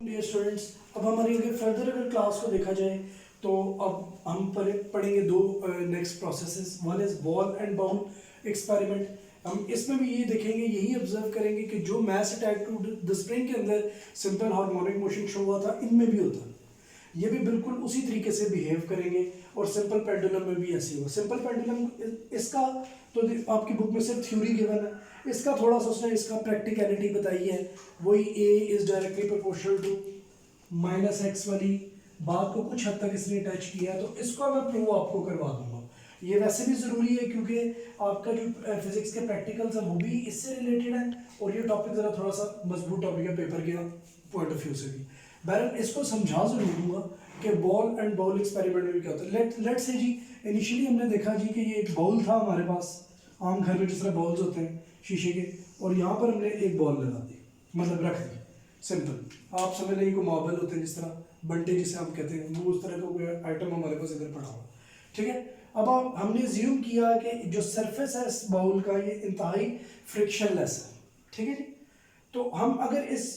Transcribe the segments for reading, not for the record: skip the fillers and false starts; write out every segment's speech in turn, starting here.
Dear students, अब हमारी अगर क्लास को देखा जाए तो अब हम पढ़ेंगे दो next processes. One is ball and bowl experiment. हम इसमें भी ये देखेंगे, यही ऑब्जर्व करेंगे कि जो मास अटैक टू द स्प्रिंग के अंदर सिंपल हार्मोनिक मोशन शो हुआ था, इनमें भी होता है। ये भी बिल्कुल उसी तरीके से बिहेव करेंगे और सिंपल पेंडुलम में भी ऐसे होगा। सिंपल पेंडुलम इसका तो आपकी बुक में सिर्फ थ्योरी गिवन है, इसका थोड़ा सा उसने इसका प्रैक्टिकलिटी बताई है। वही a is directly proportional to -x वाली बात को कुछ हद तक इसने टच किया है, तो इसको मैं प्रूव आपको करवा दूंगा। ये वैसे भी ज़रूरी है क्योंकि आपका जो फिजिक्स के प्रैक्टिकल्स हैं वो भी इससे रिलेटेड है और ये टॉपिक ज़रा थोड़ा सा मजबूत टॉपिक है पेपर के पॉइंट ऑफ व्यू से भी। बहरहाल इसको समझा ज़रूर दूंगा कि बॉल एंड बाउल एक्सपेरिमेंट में क्या होता है। लेट से जी इनिशियली हमने देखा जी कि ये एक बाउल था हमारे पास, आम घर में जिस तरह बाउल्स होते हैं शीशे के, और यहाँ पर हमने एक बॉल लगा दी, मतलब रख दी। सिंपल आप समझ लेंगे कोई मार्बल होते हैं जिस तरह बंटे जिसे हम कहते हैं, वो उस तरह का कोई आइटम हमारे पास इधर पड़ा हुआ। ठीक है, अब हमने ज्यूम किया कि जो सरफेस है इस बाउल का ये इंतहाई फ्रिक्शनलेस है। ठीक है जी, तो हम अगर इस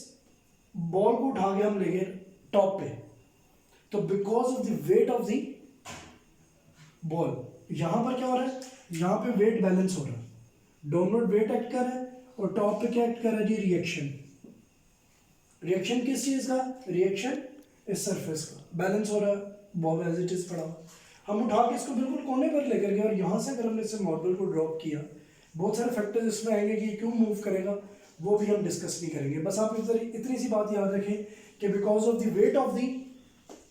बॉल को उठा के हम लेंगे टॉप पे, तो because of the weight of the ball यहां पर क्या हो रहा है, यहां पे वेट बैलेंस हो रहा है, डाउनवर्ड वेट एक्ट कर रहा है और टॉप पे क्या एक्ट कर रहा है जी, रिएक्शन। रिएक्शन किस चीज का, रिएक्शन इस सरफेस का, बैलेंस हो रहा है, बॉल एज इट इज पड़ा। हम उठा के इसको बिल्कुल कोने पर लेकर गए और यहाँ से अगर हमने इसे मार्बल को ड्रॉप किया, बहुत सारे फैक्टर्स इसमें आएंगे कि क्यों मूव करेगा वो भी हम डिस्कस नहीं करेंगे। बस आप इतनी सी बात याद रखें कि because of the weight of the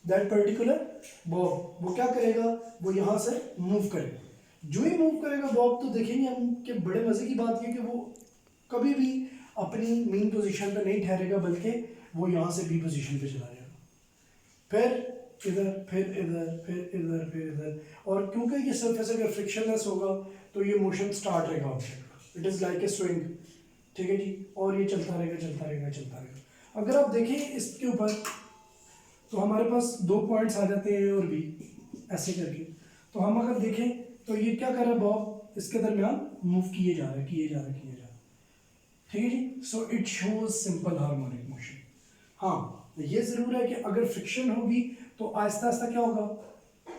that particular Bob वो क्या करेगा, वो यहाँ से मूव करेगा। जो ही मूव करेगा बॉब, तो देखेंगे हम कि बड़े मज़े की बात ये कि वो कभी भी अपनी मेन पोजीशन पे नहीं ठहरेगा, बल्कि वो यहाँ से बी पोजीशन पे चला जाएगा, फिर इधर, फिर इधर, फिर इधर, फिर इधर। और क्योंकि ये सरफेस अगर फ्रिक्शनलेस होगा तो ये मोशन स्टार्ट रहेगा ऑब्जेक्ट का, it is like a swing. ठीक है जी, और ये चलता रहेगा चलता रहेगा चलता रहेगा। अगर आप देखें इसके ऊपर तो हमारे पास दो पॉइंट्स आ जाते हैं और भी ऐसे करके, तो हम अगर देखें तो ये क्या कर रहा है, बॉब इसके दरमियान मूव किए जा रहे किए जा रहे किए जा रहे। ठीक है जी, so it shows simple harmonic motion. हाँ, ये जरूर है कि अगर फ्रिक्शन होगी तो आहिस्ता आहिस्ता क्या होगा,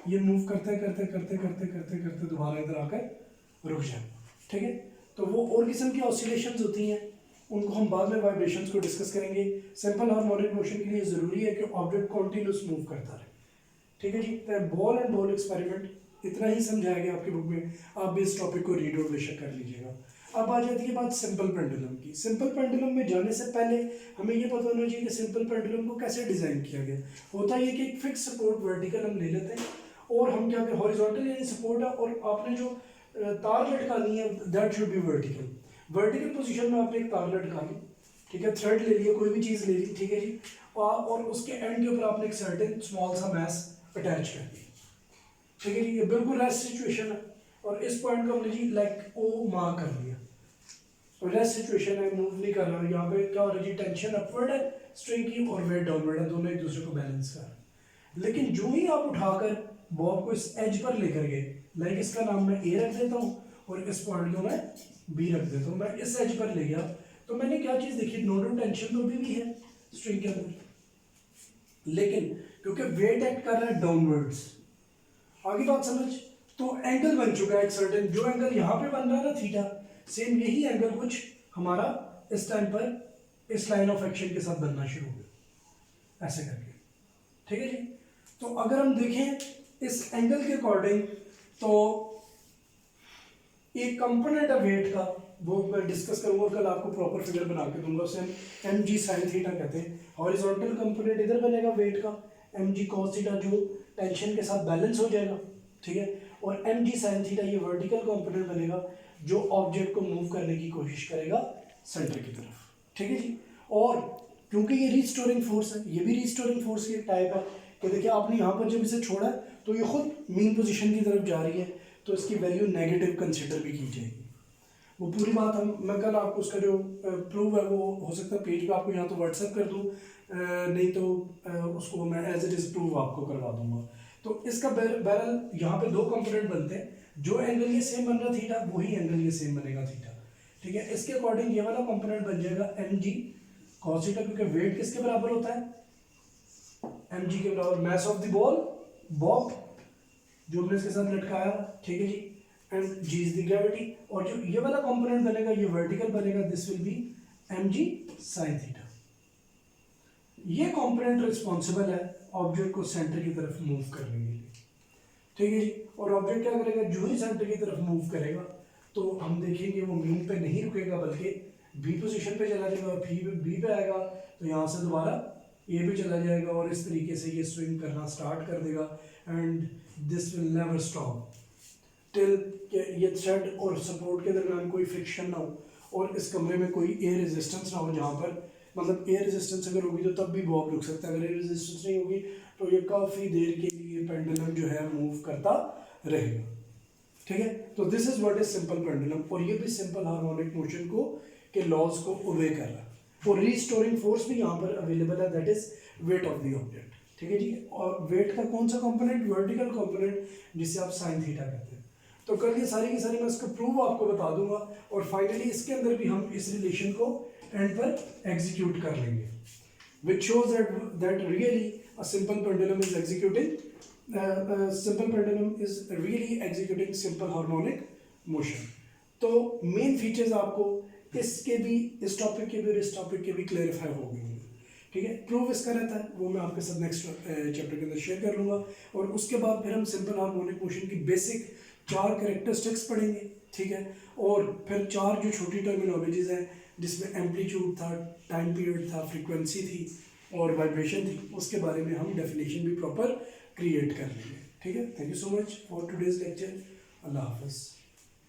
ये मूव करते करते करते करते करते करते दोबारा इधर आकर रुक जाए। ठीक है, तो वो और किस्म की ऑसिलेशंस होती हैं, उनको हम बाद में वाइब्रेशंस को डिस्कस करेंगे। सिंपल हार्मोनिक मोशन के लिए ज़रूरी है कि ऑब्जेक्ट कॉन्टिन्यूस मूव करता रहे। ठीक है जी, तो बॉल एंड बॉल एक्सपेरिमेंट इतना ही समझाया गया आपकी बुक में, आप भी इस टॉपिक को रीड और बेशक कर लीजिएगा। अब आ जाती है बात सिंपल पेंडुलम की। सिंपल पेंडुलम में जाने से पहले हमें ये पता होना चाहिए कि सिंपल पेंडुलम को कैसे डिज़ाइन किया गया। होता है कि एक फिक्स सपोर्ट वर्टिकल हम ले लेते हैं और हम क्या करें, हॉरिजॉन्टल यानी सपोर्ट है, और आपने जो तार लटकानी है that should be vertical. Vertical position में आपने एक तार लटका ली, ठीक है, थ्रेड ले लिया, कोई भी चीज़ ले ली, ठीक है जी, और उसके एंड के ऊपर आपने एक सर्टेन स्मॉल सा मैस अटैच कर दिया। ठीक है जी, ये बिल्कुल रेस्ट सिचुएशन है और इस पॉइंट को हमने जी लाइक ओ मार्क कर लिया। तो रेस्ट सिचुएशन है, मूव नहीं कर रहा। यहाँ पे क्या हो रहा है जी, टेंशन अपवर्ड है स्ट्रिंग की और वेट डाउनवर्ड है, दोनों एक दूसरे को बैलेंस कर रहे हैं। लेकिन जो ही आप उठाकर बॉब को इस एज पर लेकर गए, लाइक इसका नाम मैं ए रख देता हूँ और इस पॉइंट को मैं बी रख देता हूँ, मैं इस एज पर ले गया, तो मैंने क्या चीज़ देखी, नोडल टेंशन तो अभी भी है स्ट्रिंग के अंदर, लेकिन क्योंकि वेट एक्ट कर रहा है डाउनवर्ड्स। आगे बात समझ, तो एंगल बन चुका है एक सर्टेन, जो एंगल यहाँ पे बन रहा है ना थीटा, सेम यही एंगल कुछ हमारा इस टाइम पर इस लाइन ऑफ एक्शन के साथ बनना शुरू हो गया, ऐसे करके। ठीक है जी, तो अगर हम देखें इस एंगल के अकॉर्डिंग, तो एक कंपोनेंट है वेट का, वो मैं डिस्कस करूंगा कल, आपको प्रॉपर फिगर बना के दूंगा, उसे एम जी साइन थीटा कहते हैं। हॉरिजॉन्टल कंपोनेंट इधर बनेगा वेट का, एम जी कॉस थीटा जो टेंशन के साथ बैलेंस हो जाएगा, ठीक है, और एम जी साइन थीटा ये वर्टिकल कंपोनेंट बनेगा जो ऑब्जेक्ट को मूव करने की कोशिश करेगा सेंटर की तरफ। ठीक है जी, और क्योंकि ये रिस्टोरिंग फोर्स है, ये भी रिस्टोरिंग फोर्स की टाइप है कि देखिए आपने यहाँ पर जब इसे छोड़ा तो ये खुद मीन पोजीशन की तरफ जा रही है, तो इसकी वैल्यू नेगेटिव कंसिडर भी की जाएगी। वो पूरी बात मैं कल आपको उसका जो प्रूव है वो हो सकता है पेज पे आपको यहाँ तो व्हाट्सएप कर दूँ, नहीं तो उसको मैं एज इट इज़ प्रूव आपको करवा दूंगा। तो इसका बहरहाल यहाँ पे दो कंपोनेंट बनते हैं, जो एंगल ये सेम बन रहा थीटा, वही एंगल ये सेम बनेगा थीटा। ठीक है, इसके अकॉर्डिंग ये वाला कंपोनेंट बन जाएगा एम जी कॉस थीटा, क्योंकि वेट किसके बराबर होता है, mg के बराबर mass of the ball bob जो हमने इसके साथ लटकाया, ठीक है जी, and g is the gravity, और जो ये वाला कंपोनेंट बनेगा ये वर्टिकल बनेगा, this will be mg sin theta. ये कंपोनेंट रिस्पॉन्सिबल है ऑब्जेक्ट को सेंटर की तरफ मूव करने के लिए, ठीक है जी। और ऑब्जेक्ट क्या करेगा, जो ही सेंटर की तरफ मूव करेगा तो हम देखेंगे वो मीन पे नहीं रुकेगा बल्कि बी पोजीशन पे चला जाएगा, और बी पे आएगा तो यहाँ से दोबारा ए पे चला जाएगा, और इस तरीके से ये स्विंग करना स्टार्ट कर देगा, and this will never stop till ये थ्रेड और सपोर्ट के दरमियान कोई फ्रिक्शन ना हो, और इस कमरे में कोई एयर रेजिस्टेंस ना हो, जहाँ पर मतलब एयर रेजिस्टेंस अगर होगी तो तब भी बॉब रुक सकता है, अगर एयर रेजिस्टेंस नहीं होगी तो ये काफ़ी देर के लिए पेंडुलम जो है मूव करता रहेगा, ठीक है। तो this is what is simple pendulum, और ये भी सिंपल हार्मोनिक मोशन को के लॉज को ओबे कर रहा है, और रीस्टोरिंग फोर्स भी यहाँ पर अवेलेबल है, that is weight of the object, ठीक है जी। और वेट का कौन सा कंपोनेंट, वर्टिकल कंपोनेंट, जिसे आप साइन थीटा कहते हैं। तो कल ये सारी की सारी मैं इसका प्रूफ आपको बता दूंगा, और फाइनली इसके अंदर भी हम इस रिलेशन को एंड पर एग्जीक्यूट कर लेंगे, which shows that really a simple pendulum is executing simple harmonic motion। तो मेन फीचर्स आपको इसके भी, इस टॉपिक के भी और इस टॉपिक के भी क्लेरिफाई हो गए होंगे, ठीक है। प्रूफ इसका रहता है वो मैं आपके साथ नेक्स्ट चैप्टर के अंदर शेयर कर लूँगा, और उसके बाद फिर हम सिंपल हार्मोनिक मोशन की बेसिक 4 कैरेक्टरिस्टिक्स पढ़ेंगे, ठीक है। और फिर 4 जो छोटी टर्मिनोलॉजीज हैं जिसमें एम्पलीट्यूड था, टाइम पीरियड था, फ्रीक्वेंसी थी और वाइब्रेशन थी, उसके बारे में हम डेफिनेशन भी प्रॉपर क्रिएट कर लेंगे, ठीक है। Thank you so much for today's lecture. अल्लाह हाफिज़।